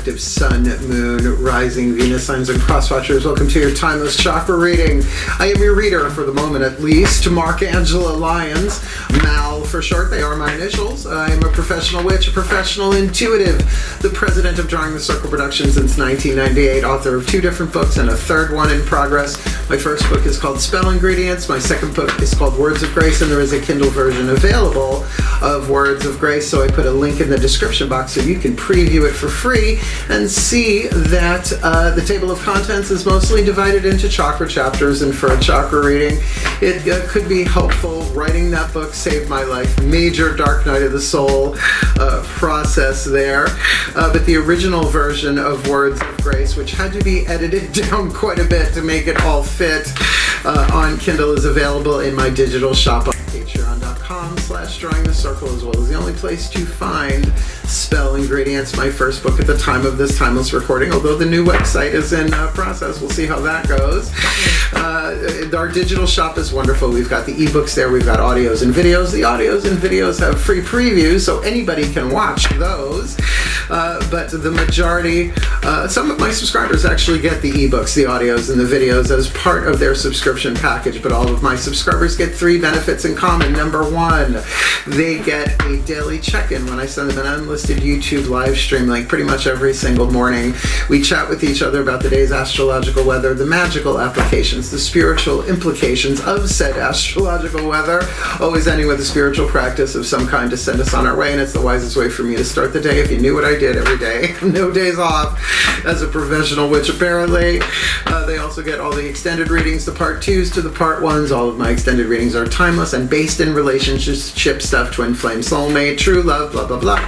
active Sun, Moon, Rising, Venus signs and crosswatchers. Welcome to your Timeless Chakra Reading. I am your reader, for the moment at least, Angelo, Lyons. Mal for short, they are my initials. I am a professional witch, a professional intuitive, the president of Drawing the Circle Productions since 1998, author of 2 different books and a 3rd one in progress. My first book is called Spell Ingredients. My second book is called Words of Grace, and there is a Kindle version available of Words of Grace, so I put a link in the description box so you can preview it for free and see that the table of contents is mostly divided into chakra chapters, and for a chakra reading it could be helpful. Writing that book saved my life. Major dark night of the soul process there, but the original version of Words of Grace, which had to be edited down quite a bit to make it all fit on Kindle, is available in my digital shop on patreon.com/drawing the circle, as well as the only place to find Spell Ingredients, my first book at the time of this timeless recording, although the new website is in process. We'll see how that goes. Our digital shop is wonderful. We've got the ebooks there, we've got audios and videos. The audios and videos have free previews, so anybody can watch those. But the majority, some of my subscribers actually get the ebooks, the audios, and the videos as part of their subscription package, but all of my subscribers get 3 benefits in common. Number 1, they get a daily check-in when I send them an unlisted YouTube live stream link pretty much every single morning. We chat with each other about the day's astrological weather, the magical applications, the spiritual implications of said astrological weather, always ending with a spiritual practice of some kind to send us on our way, and it's the wisest way for me to start the day if you knew what I did every day. No days off as a professional witch, apparently. They also get all the extended readings, the part 2s to the part 1s. All of my extended readings are timeless and based in relationship stuff, twin flame, soulmate, true love, blah, blah, blah.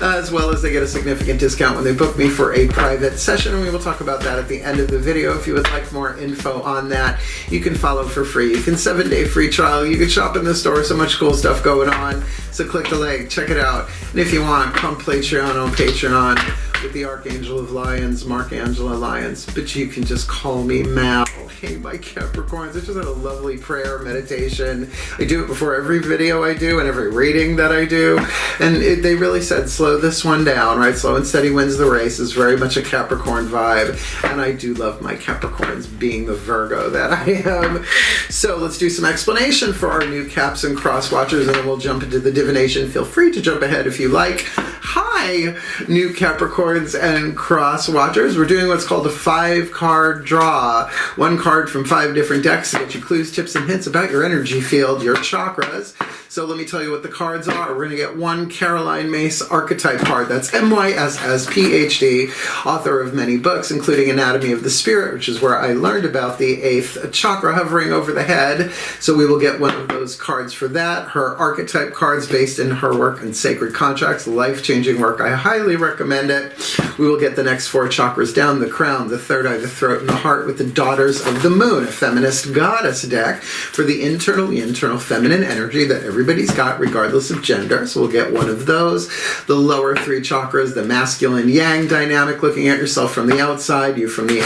As well as they get a significant discount when they book me for a private session, and we will talk about that at the end of the video. If you would like more info on that, you can follow for free. You can 7-day free trial. You can shop in the store. So much cool stuff going on. So click the link, check it out. And if you want, come Patreon on Patreon with the Archangel of Lyons, Angelo Lyons, but you can just call me Mal. Hey, my Capricorns, I just had a lovely prayer meditation. I do it before every video I do and every reading that I do, and they really said slow this one down, right? Slow and steady wins the race is very much a Capricorn vibe, and I do love my Capricorns being the Virgo that I am. So let's do some explanation for our new caps and cross watchers, and then we'll jump into the divination. Feel free to jump ahead if you like. Hi, new Capricorns and cross watchers. We're doing what's called a 5-card draw. 1 card from 5 different decks to get you clues, tips, and hints about your energy field, your chakras. So let me tell you what the cards are. We're going to get 1 Caroline Myss archetype card. That's MYSS PhD, author of many books, including Anatomy of the Spirit, which is where I learned about the 8th chakra hovering over the head. So we will get one of those cards for that. Her archetype cards based in her work on sacred contracts, life-changing work. I highly recommend it. We will get the next 4 chakras down, the crown, the 3rd eye, the throat, and the heart with the Daughters of the Moon, a feminist goddess deck for the internal feminine energy that everybody's got regardless of gender. So we'll get one of those. The lower 3 chakras, the masculine yang dynamic, looking at yourself from the outside, you from the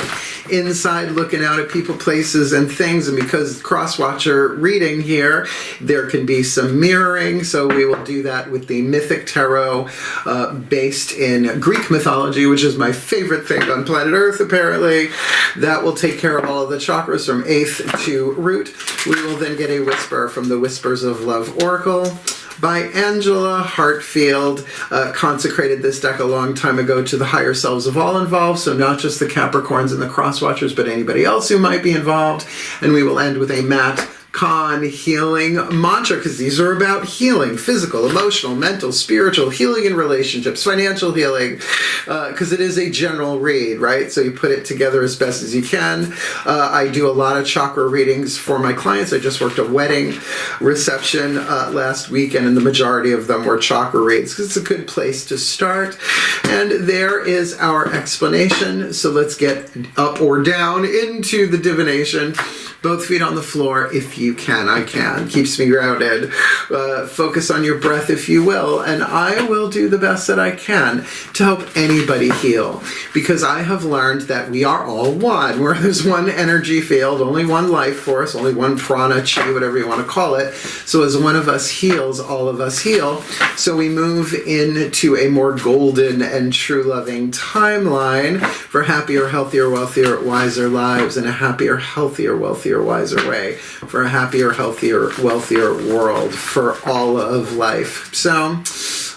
inside, looking out at people, places, and things. And because cross-watcher reading here, there can be some mirroring, so we will do that with the mythic tarot based in Greek mythology, which is my favorite thing on planet Earth, apparently. That will take care of all of the chakras from 8th to root. We will then get a whisper from the Whispers of Love Oracle by Angela Hartfield. Consecrated this deck a long time ago to the higher selves of all involved, so not just the Capricorns and the crosswatchers, but anybody else who might be involved. And we will end with a Matt Con healing mantra, because these are about healing, physical, emotional, mental, spiritual, healing in relationships, financial healing, because it is a general read, right? So you put it together as best as you can. I do a lot of chakra readings for my clients. I just worked a wedding reception last weekend, and the majority of them were chakra reads, because it's a good place to start. And there is our explanation. So let's get up or down into the divination. Both feet on the floor if you can. I can. Keeps me grounded. Focus on your breath, if you will, and I will do the best that I can to help anybody heal, because I have learned that we are all one, where there's one energy field, only one life force, only one prana, chi, whatever you want to call it. So as one of us heals, all of us heal. So we move into a more golden and true loving timeline for happier, healthier, wealthier, wiser lives, in a happier, healthier, wealthier, wiser way, for a happier, healthier, wealthier world, for all of life. So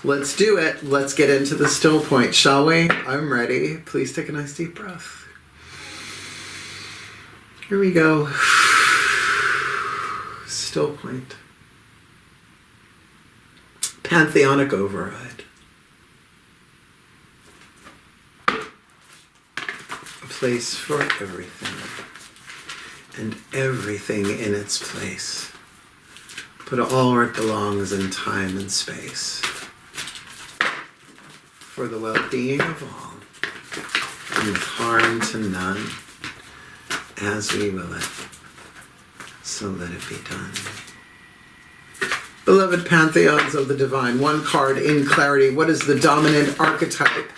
let's do it. Let's get into the still point, shall we? I'm ready. Please take a nice deep breath. Here we go. Still point. Pantheonic override. A place for everything, and everything in its place. Put all where it belongs in time and space. For the well-being of all, and with harm to none, as we will it, so let it be done. Beloved pantheons of the divine, one card in clarity. What is the dominant archetype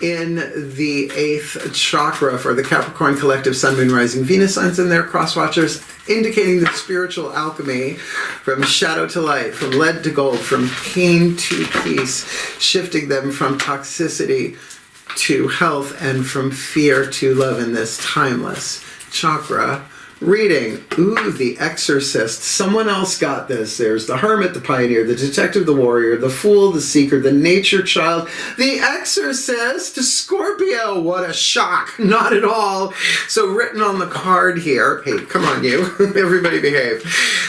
in the 8th chakra for the Capricorn collective Sun, Moon, Rising, Venus signs and their cross-watchers, indicating the spiritual alchemy from shadow to light, from lead to gold, from pain to peace, shifting them from toxicity to health and from fear to love in this timeless chakra reading. Ooh, the Exorcist. Someone else got this. There's the Hermit, the Pioneer, the Detective, the Warrior, the Fool, the Seeker, the Nature Child, the Exorcist, Scorpio. What a shock. Not at all. So written on the card here, hey, come on you, everybody behave.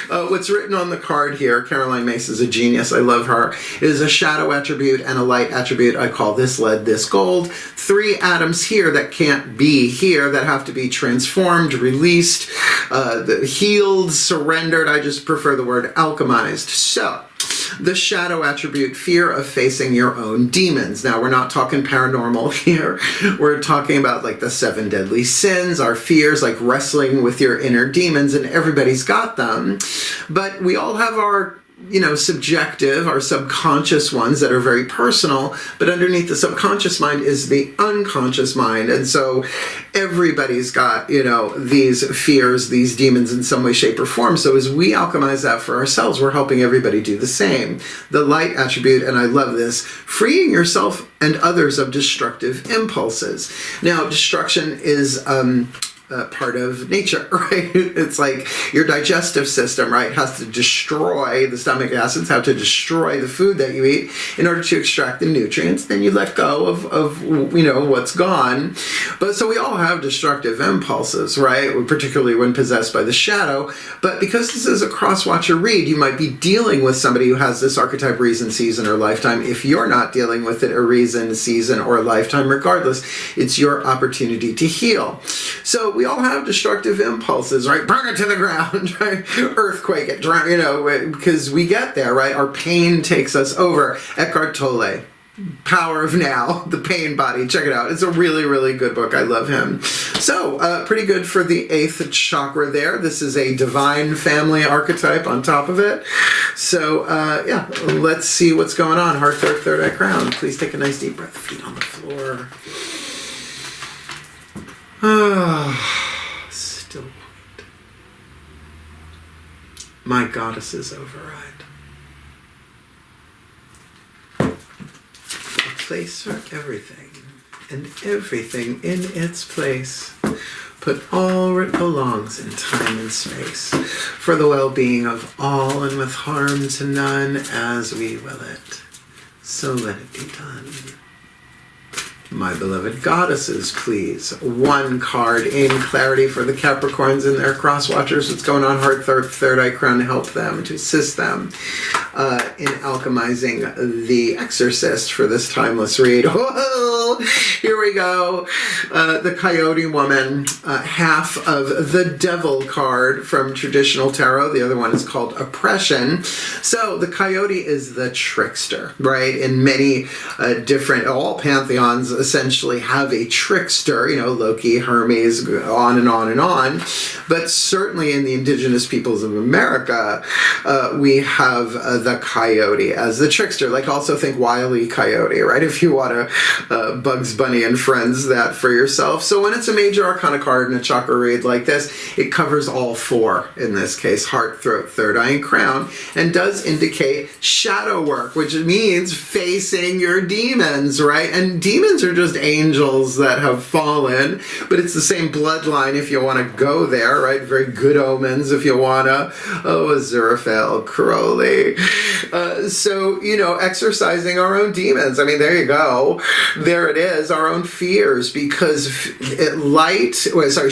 What's written on the card here, Caroline Mace is a genius, I love her, is a shadow attribute and a light attribute. I call this lead, this gold. 3 atoms here that can't be here, that have to be transformed, released, healed, surrendered. I just prefer the word alchemized. So, the shadow attribute, fear of facing your own demons. Now, we're not talking paranormal here. We're talking about like the 7 deadly sins, our fears, like wrestling with your inner demons, and everybody's got them. But we all have our, subjective, our subconscious ones that are very personal, but underneath the subconscious mind is the unconscious mind. And so everybody's got, these fears, these demons in some way, shape, or form. So as we alchemize that for ourselves, we're helping everybody do the same. The light attribute, and I love this, freeing yourself and others of destructive impulses. Now, destruction is part of nature, right? It's like your digestive system, right, has to destroy the stomach acids, have to destroy the food that you eat in order to extract the nutrients. Then you let go of what's gone. But so we all have destructive impulses, right? Particularly when possessed by the shadow. But because this is a cross-watcher read, you might be dealing with somebody who has this archetype, reason, season, or lifetime. If you're not dealing with it, a reason, season, or lifetime, regardless, it's your opportunity to heal. So we all have destructive impulses, right? Burn it to the ground, right? Earthquake it, because we get there, right? Our pain takes us over. Eckhart Tolle, Power of Now, The Pain Body. Check it out. It's a really, really good book. I love him. So, pretty good for the 8th chakra there. This is a divine family archetype on top of it. So, let's see what's going on. Heart, third eye, crown. Please take a nice deep breath. Feet on the floor. Still point. My goddess's override. A place for everything, and everything in its place. Put all where it belongs in time and space, for the well-being of all and with harm to none, as we will it. So let it be done. My beloved goddesses, please. 1 card in clarity for the Capricorns and their cross-watchers. What's going on? Heart, third eye, crown, to help them, to assist them in alchemizing the Exorcist for this timeless read. Whoa! well, here we go. The Coyote Woman, half of the Devil card from traditional tarot. The other one is called Oppression. So the Coyote is the trickster, right? In many different, all pantheons essentially have a trickster, you know, Loki, Hermes, on and on and on. But certainly in the indigenous peoples of America, we have the Coyote as the trickster. Like, also think Wile E. Coyote, right? If you want to Bugs Bunny and Friends that for yourself. So when it's a major arcana card in a chakra read like this, it covers all four, in this case, heart, throat, third eye, and crown, and does indicate shadow work, which means facing your demons, right? And demons are just angels that have fallen, but it's the same bloodline if you want to go there, right? Very good omens if you want to. Oh, Aziraphale, Crowley. So, you know, exercising our own demons. I mean, there you go. There it is, our own fears, because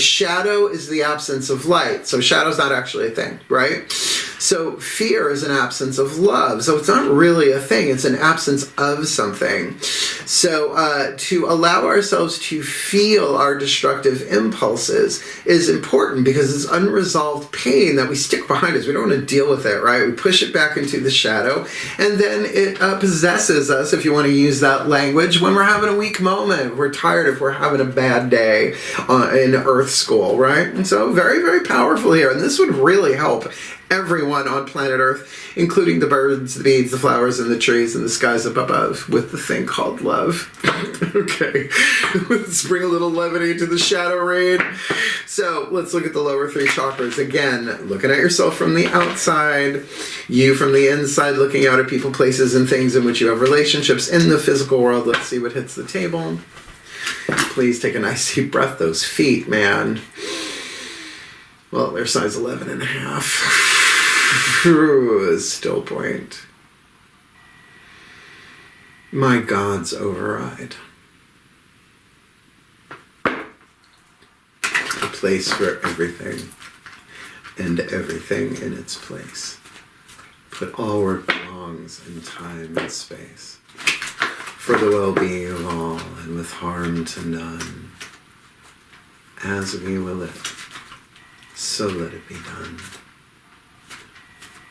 shadow is the absence of light. So shadow's not actually a thing, right? So fear is an absence of love. So it's not really a thing. It's an absence of something. So to allow ourselves to feel our destructive impulses is important, because it's unresolved pain that we stick behind us. We don't want to deal with it, right? We push it back into the shadow, and then it possesses us, if you want to use that language, when we're having a weak moment, we're tired, if we're having a bad day in Earth School, right? And so very, very powerful here. And this would really help everyone on planet Earth, including the birds, the bees, the flowers, and the trees, and the skies up above, with the thing called love. Okay, let's bring a little levity to the shadow read. So let's look at the lower three chakras. Again, looking at yourself from the outside, you from the inside, looking out at people, places, and things in which you have relationships in the physical world. Let's see what hits the table. Please take a nice deep breath. Those feet, man. Well, they're size 11 and a half. Still point. My God's override. A place for everything, and everything in its place. Put all where it belongs in time and space, for the well-being of all, and with harm to none. As we will it, so let it be done.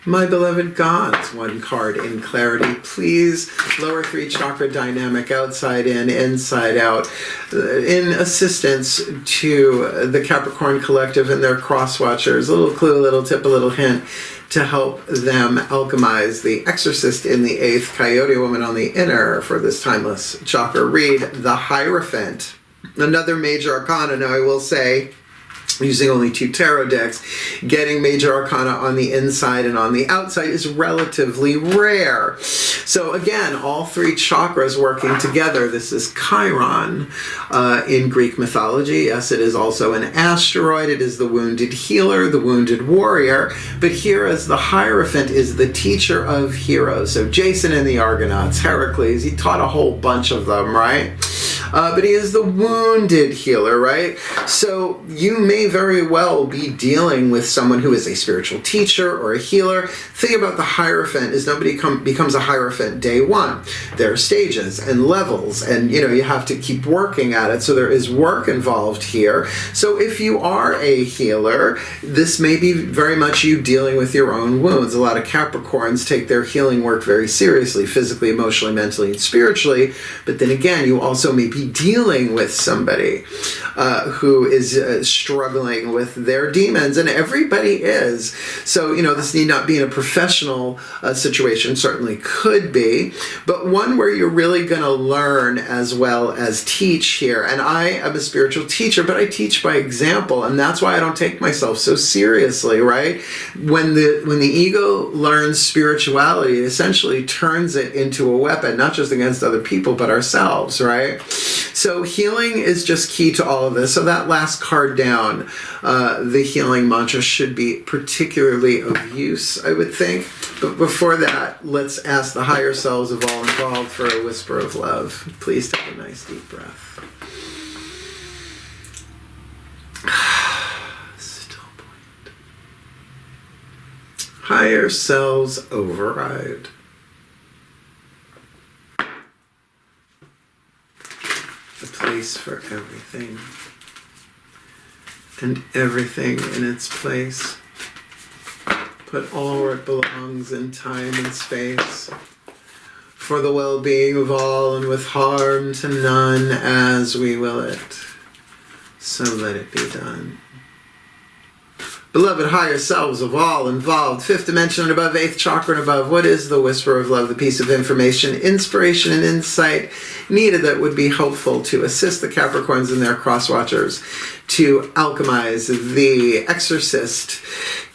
My beloved gods, one card in clarity, please. Lower three chakra dynamic, outside in, inside out, in assistance to the Capricorn Collective and their cross watchers. A little clue, a little tip, a little hint to help them alchemize the Exorcist in the 8th, Coyote Woman on the inner for this Timeless Chakra Read, the Hierophant. Another major arcana, now I will say, using only 2 tarot decks, getting major arcana on the inside and on the outside is relatively rare. So again, all 3 chakras working together. This is Chiron in Greek mythology. Yes, it is also an asteroid. It is the wounded healer, the wounded warrior. But here as the Hierophant is the teacher of heroes. So Jason and the Argonauts, Heracles, he taught a whole bunch of them, right? But he is the wounded healer, right? So you may very well be dealing with someone who is a spiritual teacher or a healer. Thing about the Hierophant is nobody becomes a Hierophant day one. There are stages and levels, and you have to keep working at it. So there is work involved here. So if you are a healer, this may be very much you dealing with your own wounds. A lot of Capricorns take their healing work very seriously, physically, emotionally, mentally, and spiritually. But then again, you also may be dealing with somebody who is struggling with their demons, and everybody is. So, this need not be in a professional situation, certainly could be, but one where you're really going to learn as well as teach here. And I am a spiritual teacher, but I teach by example, and that's why I don't take myself so seriously, right? When the ego learns spirituality, it essentially turns it into a weapon, not just against other people, but ourselves, right? So healing is just key to all of this. So that last card down, the healing mantra should be particularly of use, I would think. But before that, let's ask the higher selves of all involved for a whisper of love. Please take a nice deep breath. Still point. Higher selves override. place for everything, and everything in its place. Put all where it belongs in time and space, for the well-being of all and with harm to none, as we will it. So let it be done. Beloved higher selves of all involved, fifth dimension and above, eighth chakra and above, what is the whisper of love, the piece of information, inspiration, and insight needed that would be helpful to assist the Capricorns and their cross-watchers to alchemize the Exorcist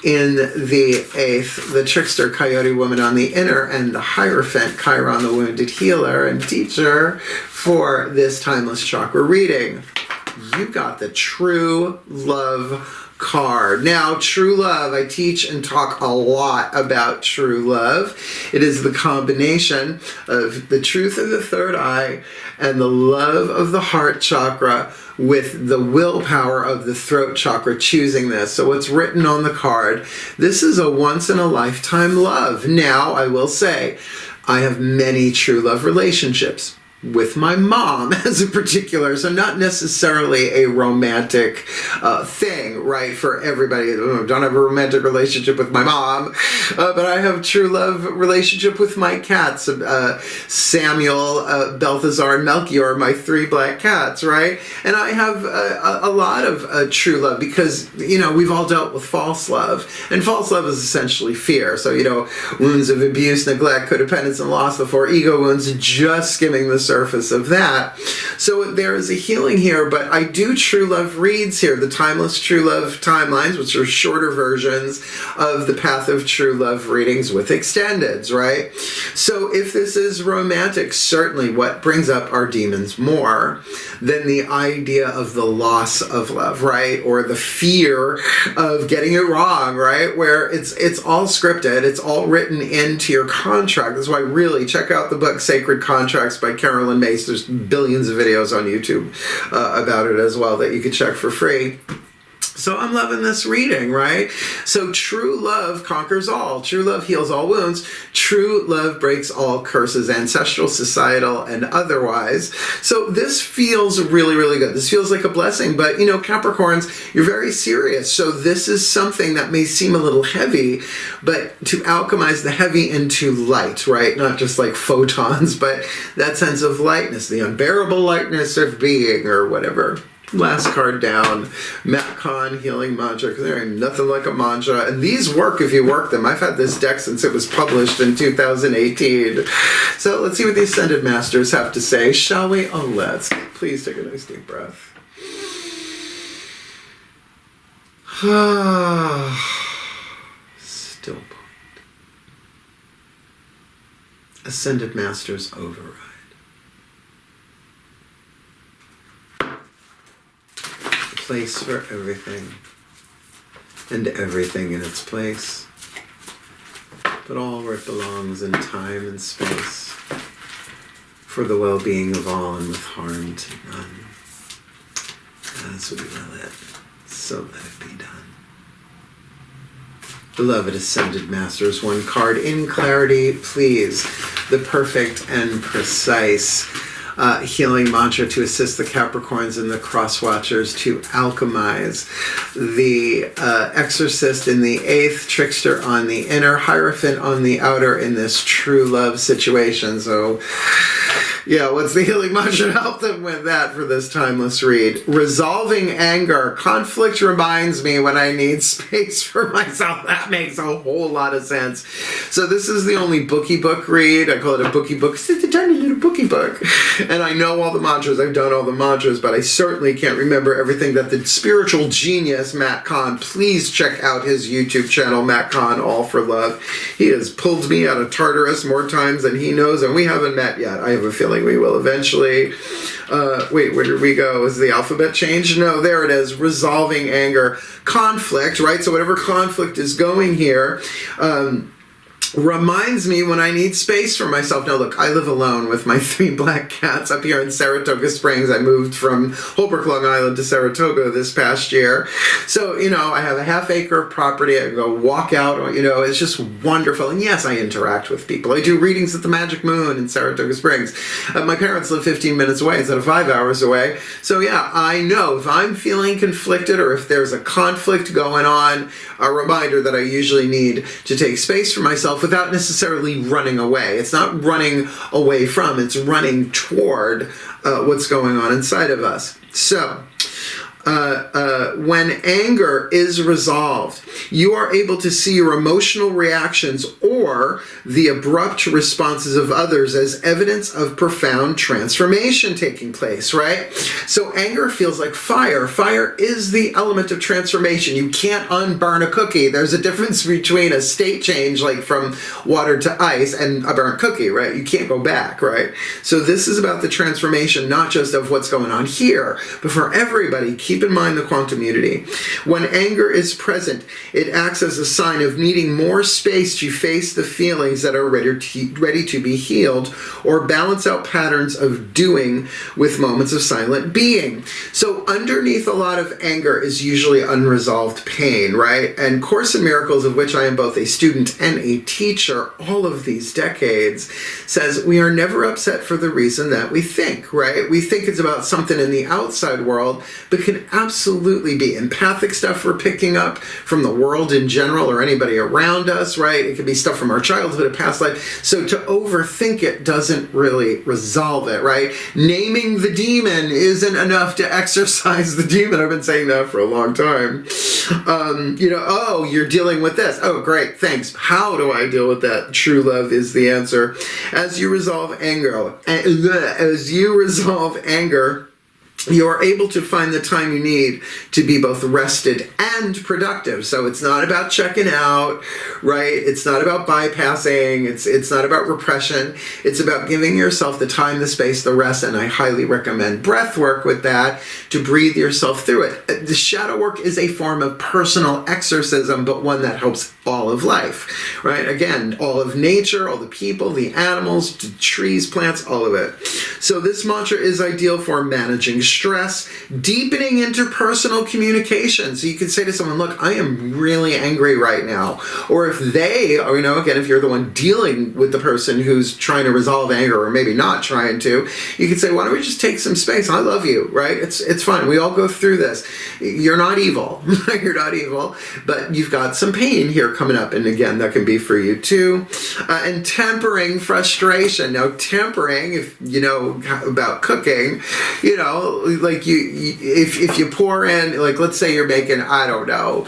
in the eighth, the trickster coyote woman on the inner, and the Hierophant Chiron, the wounded healer and teacher for this timeless chakra reading? You got the true love card. Now, true love, I teach and talk a lot about true love. It is the combination of the truth of the third eye and the love of the heart chakra with the willpower of the throat chakra choosing this. So what's written on the card, this is a once-in-a-lifetime love. Now, I will say, I have many true love relationships with my mom as a particular, so not necessarily a romantic thing, right, for everybody. Don't have a romantic relationship with my mom, but I have true love relationship with my cats, Samuel, Balthazar, and Melchior, my 3 black cats, right? And I have a lot of true love because, you know, we've all dealt with false love, and false love is essentially fear. So, you know, wounds of abuse, neglect, codependence, and loss, the 4 ego wounds, just skimming the surface of that. So there is a healing here, but I do true love reads here, the timeless true love timelines, which are shorter versions of the Path of True Love readings with extendeds, right? So if this is romantic, certainly what brings up our demons more than the idea of the loss of love, right? Or the fear of getting it wrong, right? Where it's all scripted, it's all written into your contract. That's why really check out the book Sacred Contracts by Carolyn Mace. There's billions of videos on YouTube about it as well that you can check for free. So I'm loving this reading, right? So true love conquers all. True love heals all wounds. True love breaks all curses, ancestral, societal, and otherwise. So this feels really, really good. This feels like a blessing, but you know, Capricorns, you're very serious. So this is something that may seem a little heavy, but to alchemize the heavy into light, right? Not just like photons, but that sense of lightness, the unbearable lightness of being or whatever. Last card down, Matt Kahn Healing Mantra, because there ain't nothing like a mantra. And these work if you work them. I've had this deck since it was published in 2018. So let's see what the Ascended Masters have to say, shall we? Oh, let's. Please take a nice deep breath. Still point. Ascended Masters override. Place for everything, and everything in its place, but all where it belongs in time and space, for the well-being of all and with harm to none, as we will it, so let it be done. Beloved Ascended Masters, one card in clarity, please, the perfect and precise healing mantra to assist the Capricorns and the cross-watchers to alchemize the Exorcist in the 8th, trickster on the inner, Hierophant on the outer in this true love situation. So yeah, what's the healing mantra to help them with that for this timeless read? Resolving anger. Conflict reminds me when I need space for myself. That makes a whole lot of sense. So this is the only bookie book read. I call it a bookie book. It's a tiny little bookie book. And I know all the mantras. I've done all the mantras, but I certainly can't remember everything that the spiritual genius, Matt Kahn, please check out his YouTube channel, Matt Kahn, All for Love. He has pulled me out of Tartarus more times than he knows, and we haven't met yet. I have a feeling we will eventually. Wait, where did we go? Is the alphabet changed? No, there it is. Resolving anger. Conflict, right? So whatever conflict is going here, reminds me when I need space for myself. Now, look, I live alone with my 3 black cats up here in Saratoga Springs. I moved from Holbrook, Long Island to Saratoga this past year. So, I have a half-acre of property. I go walk out, it's just wonderful. And yes, I interact with people. I do readings at the Magic Moon in Saratoga Springs. My parents live 15 minutes away instead of 5 hours away. So, yeah, I know if I'm feeling conflicted or if there's a conflict going on, a reminder that I usually need to take space for myself without necessarily running away. It's not running away from, it's running toward what's going on inside of us. So, when anger is resolved, you are able to see your emotional reactions or the abrupt responses of others as evidence of profound transformation taking place, right? So anger feels like fire. Fire is the element of transformation. You can't unburn a cookie. There's a difference between a state change, like from water to ice, and a burnt cookie, right? You can't go back, right? So this is about the transformation, not just of what's going on here, but for everybody. Keep in mind the quantum unity. When anger is present, it acts as a sign of needing more space to face the feelings that are ready to be healed, or balance out patterns of doing with moments of silent being. So underneath a lot of anger is usually unresolved pain, right? And Course in Miracles, of which I am both a student and a teacher all of these decades, says we are never upset for the reason that we think, right? We think it's about something in the outside world, but can absolutely be empathic stuff we're picking up from the world in general or anybody around us, right? It could be stuff from our childhood, a past life. So to overthink it doesn't really resolve it, right? Naming the demon isn't enough to exorcise the demon. I've been saying that for a long time. Oh, you're dealing with this. Oh, great, thanks. How do I deal with that? True love is the answer. As you resolve anger, you are able to find the time you need to be both rested and productive. So it's not about checking out, right? It's not about bypassing. It's not about repression. It's about giving yourself the time, the space, the rest, and I highly recommend breath work with that to breathe yourself through it. The shadow work is a form of personal exorcism, but one that helps all of life, right? Again, all of nature, all the people, the animals, the trees, plants, all of it. So this mantra is ideal for managing stress, deepening interpersonal communication. So you could say to someone, look, I am really angry right now. Or if they, or, again, if you're the one dealing with the person who's trying to resolve anger or maybe not trying to, you could say, why don't we just take some space? I love you, right? It's fine. We all go through this. You're not evil. You're not evil, but you've got some pain here coming up. And again, that can be for you too. And tempering frustration. Now, tempering, if you know about cooking, like if you pour in, like, let's say you're making, I don't know,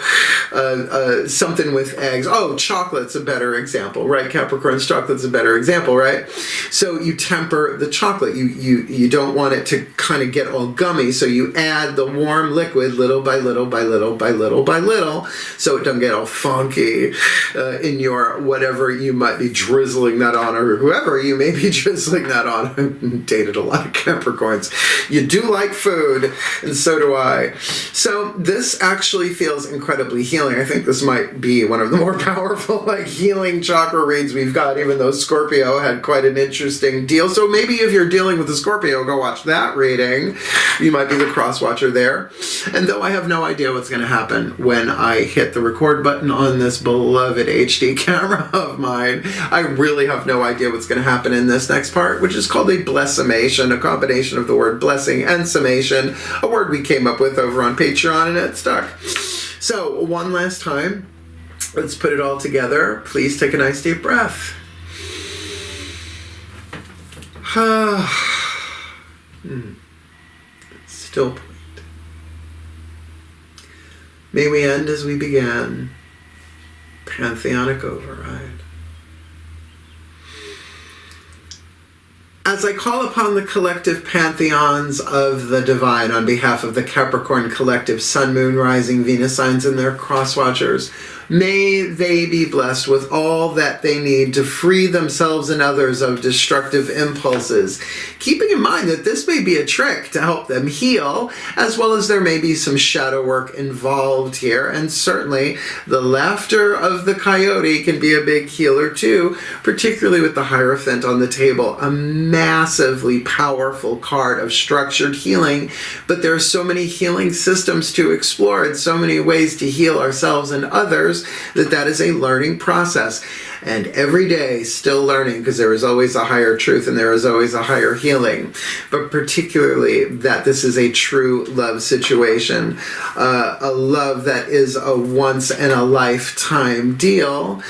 something with eggs. Oh, chocolate's a better example, right? Capricorn's chocolate's a better example, right? So you temper the chocolate. You don't want it to kind of get all gummy, so you add the warm liquid little by little by little by little by little, so it doesn't get all funky in your whatever you might be drizzling that on, or whoever you may be drizzling that on. I've dated a lot of Capricorns. You do like food, and so do I. So this actually feels incredibly healing. I think this might be one of the more powerful healing chakra reads we've got, even though Scorpio had quite an interesting deal. So maybe if you're dealing with a Scorpio, go watch that reading. You might be the cross watcher there. And though I have no idea what's going to happen when I hit the record button on this beloved HD camera of mine, I really have no idea what's going to happen in this next part, which is called a blessimation, a combination of the word blessing and summation, a word we came up with over on Patreon, and it stuck. So one last time, let's put it all together. Please take a nice deep breath. Still point. May we end as we began. Pantheonic override. As I call upon the collective pantheons of the divine on behalf of the Capricorn collective Sun, Moon, Rising, Venus signs and their cross watchers, May they be blessed with all that they need to free themselves and others of destructive impulses, keeping in mind that this may be a trick to help them heal, as well as there may be some shadow work involved here, and certainly the laughter of the coyote can be a big healer too, particularly with the Hierophant on the table, a massively powerful card of structured healing. But there are so many healing systems to explore and so many ways to heal ourselves and others that is a learning process. And every day still learning, because there is always a higher truth and there is always a higher healing. But particularly that this is a true love situation, a love that is a once in a lifetime deal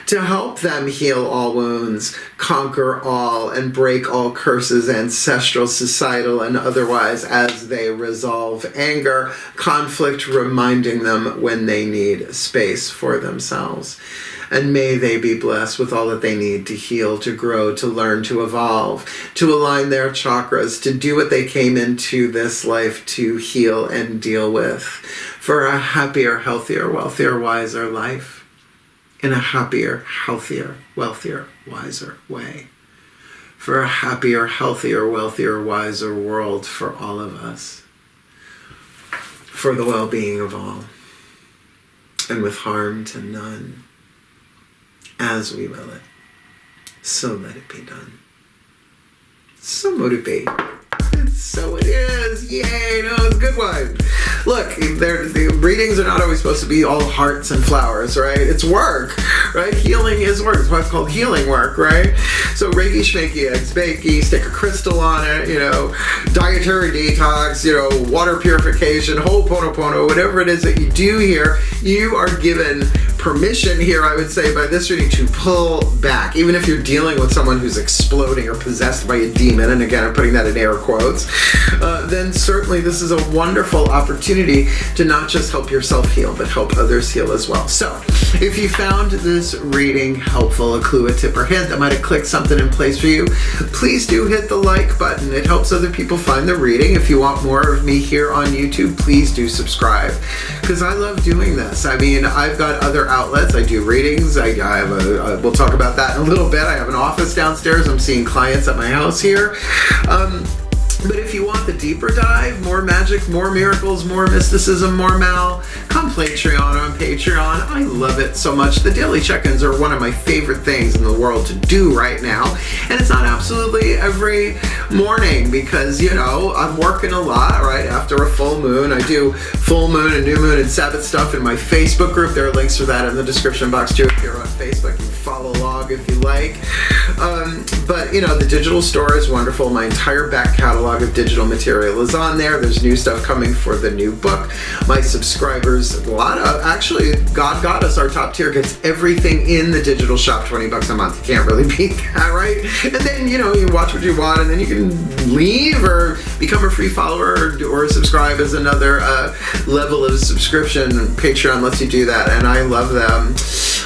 to help them heal all wounds, conquer all, and break all curses, ancestral, societal, and otherwise, as they resolve anger, conflict, reminding them when they need space for themselves. And may they be blessed with all that they need to heal, to grow, to learn, to evolve, to align their chakras, to do what they came into this life to heal and deal with, for a happier, healthier, wealthier, wiser life, in a happier, healthier, wealthier, wiser way, for a happier, healthier, wealthier, wiser world for all of us, for the well-being of all, and with harm to none. As we will it, so let it be done. So mote it be. So it is. Yay, no, it's a good one. Look, the readings are not always supposed to be all hearts and flowers, right? It's work, right? Healing is work. It's why it's called healing work, right? So Reiki, Schmakey, eggs, bakey, stick a crystal on it, dietary detox, water purification, Ho'oponopono, whatever it is that you do here, you are given permission here, I would say, by this reading to pull back. Even if you're dealing with someone who's exploding or possessed by a demon, and again, I'm putting that in air quotes, then certainly this is a wonderful opportunity to not just help yourself heal, but help others heal as well. So, if you found this reading helpful, a clue, a tip, or hint that might have clicked something in place for you, please do hit the like button. It helps other people find the reading. If you want more of me here on YouTube, please do subscribe, because I love doing this. I mean, I've got other outlets. I do readings. I have we'll talk about that in a little bit. I have an office downstairs. I'm seeing clients at my house here. But if you want the deeper dive, more magic, more miracles, more mysticism, more Mal, come Patreon on Patreon. I love it so much. The daily check-ins are one of my favorite things in the world to do right now. And it's not absolutely every morning because, I'm working a lot, right? After a full moon, I do full moon and new moon and Sabbath stuff in my Facebook group. There are links for that in the description box too. If you're on Facebook, you can follow along if you like. But, the digital store is wonderful. My entire back catalog of digital material is on there. There's new stuff coming for the new book. My subscribers, actually, God Got Us, our top tier, gets everything in the digital shop, $20 a month. You can't really beat that, right? And then, you watch what you want, and then you can leave or become a free follower or subscribe as another level of subscription. Patreon lets you do that, and I love them.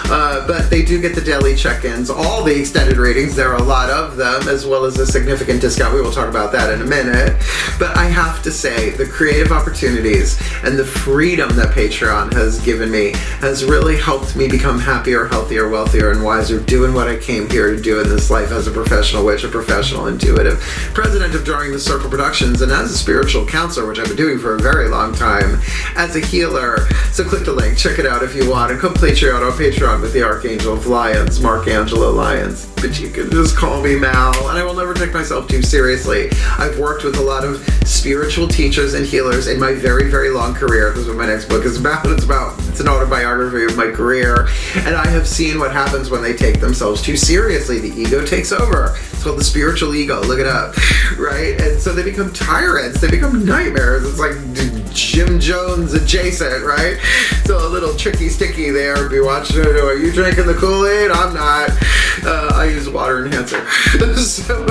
But they do get the daily check-ins, all the extended readings. There are a lot of them, as well as a significant discount. We will talk about that in a minute. But I have to say, the creative opportunities and the freedom that Patreon has given me has really helped me become happier, healthier, wealthier, and wiser, doing what I came here to do in this life as a professional witch, a professional intuitive, president of Drawing the Circle Productions, and as a spiritual counselor, which I've been doing for a very long time, as a healer. So click the link, check it out if you want, and come Patreon on Patreon with the Archangel of Lyons, Angelo Lyons. But you can just call me Mal, and I will never take myself too seriously. I've worked with a lot of spiritual teachers and healers in my very, very long career. This is what my next book is about. It's an autobiography of my career, and I have seen what happens when they take themselves too seriously. The ego takes over. It's called the spiritual ego. Look it up, right? And so they become tyrants. They become nightmares. It's like Jim Jones adjacent, right? So a little tricky sticky there. Be watching. Are you drinking the Kool-Aid? I'm not. I use water enhancer. So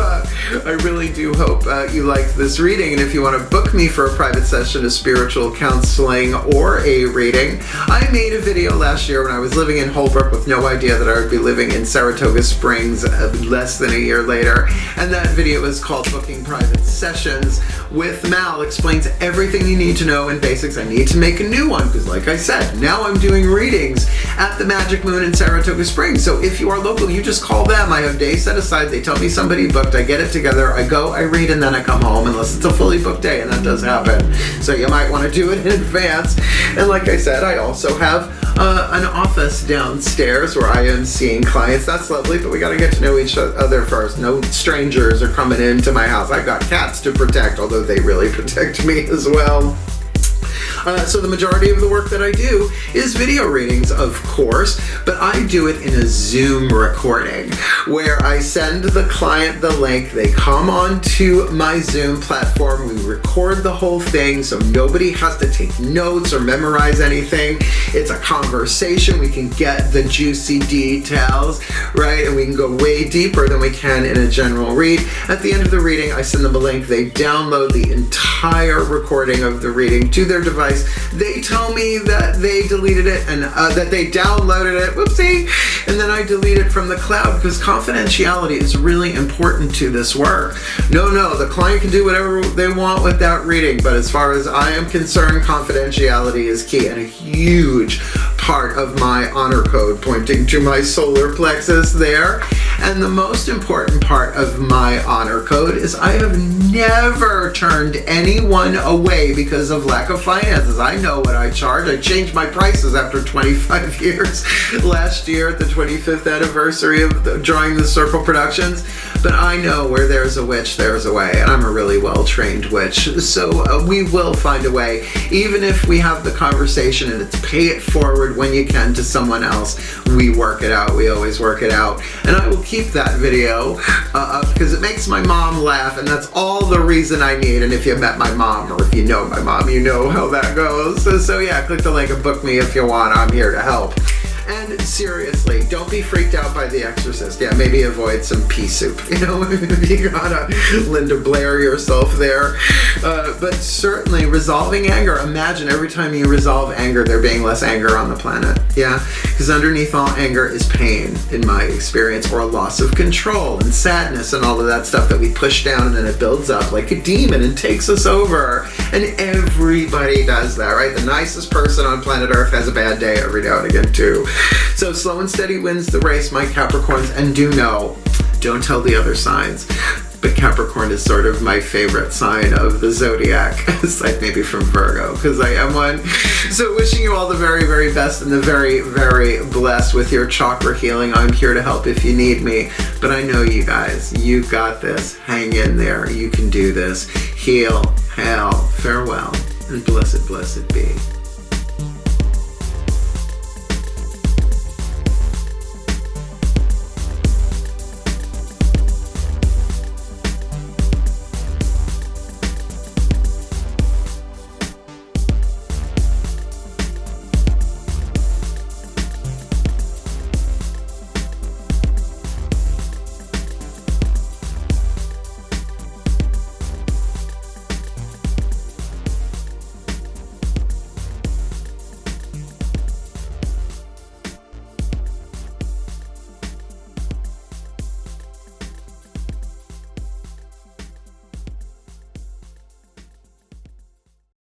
I really do hope you liked this reading. And if you want to book me for a private session of spiritual counseling or a reading, I made a video last year when I was living in Holbrook with no idea that I would be living in Saratoga Springs less than a year later. And that video is called Booking Private Sessions, with Mal explains everything you need to know in basics. I need to make a new one because, like I said, now I'm doing readings at the Magic Moon in Saratoga Springs. So if you are local, you just call them. I have days set aside. They tell me somebody booked. I get it together. I go, I read, and then I come home unless it's a fully booked day, and that does happen. So you might want to do it in advance. And like I said, I also have an office downstairs where I am seeing clients. That's lovely, but we got to get to know each other first. No strangers are coming into my house. I've got cats to protect, although they really protect me as well. So the majority of the work that I do is video readings, of course, but I do it in a Zoom recording where I send the client the link. They come onto my Zoom platform. We record the whole thing so nobody has to take notes or memorize anything. It's a conversation. We can get the juicy details, right? And we can go way deeper than we can in a general read. At the end of the reading, I send them a link. They download the entire recording of the reading to their device. They tell me that they deleted it and that they downloaded it, whoopsie, and then I delete it from the cloud because confidentiality is really important to this work. No, the client can do whatever they want with that reading, but as far as I am concerned, confidentiality is key and a huge part of my honor code pointing to my solar plexus there. And the most important part of my honor code is I have never turned anyone away because of lack of finances. I know what I charge. I changed my prices after 25 years last year at the 25th anniversary of Drawing the Circle Productions. But I know where there's a witch, there's a way. And I'm a really well-trained witch. So we will find a way. Even if we have the conversation and it's pay it forward when you can to someone else, we work it out. We always work it out. And I will keep that video up because it makes my mom laugh, and that's all the reason I need. And if you met my mom, or if you know my mom, you know how that goes. So yeah, click the link and book me if you want. I'm here to help. And seriously, don't be freaked out by The Exorcist. Yeah, maybe avoid some pea soup, you know, if you gotta Linda Blair yourself there. But certainly resolving anger. Imagine every time you resolve anger, there being less anger on the planet. Yeah, because underneath all anger is pain, in my experience, or a loss of control and sadness and all of that stuff that we push down, and then it builds up like a demon and takes us over. And everybody does that, right? The nicest person on planet Earth has a bad day every now and again too. So slow and steady wins the race, my Capricorns, and do know, don't tell the other signs. But Capricorn is sort of my favorite sign of the zodiac, aside maybe from Virgo, because I am one. So wishing you all the very, very best and the very, very blessed with your chakra healing. I'm here to help if you need me. But I know you guys, you got this. Hang in there. You can do this. Heal, hail, farewell, and blessed, blessed be.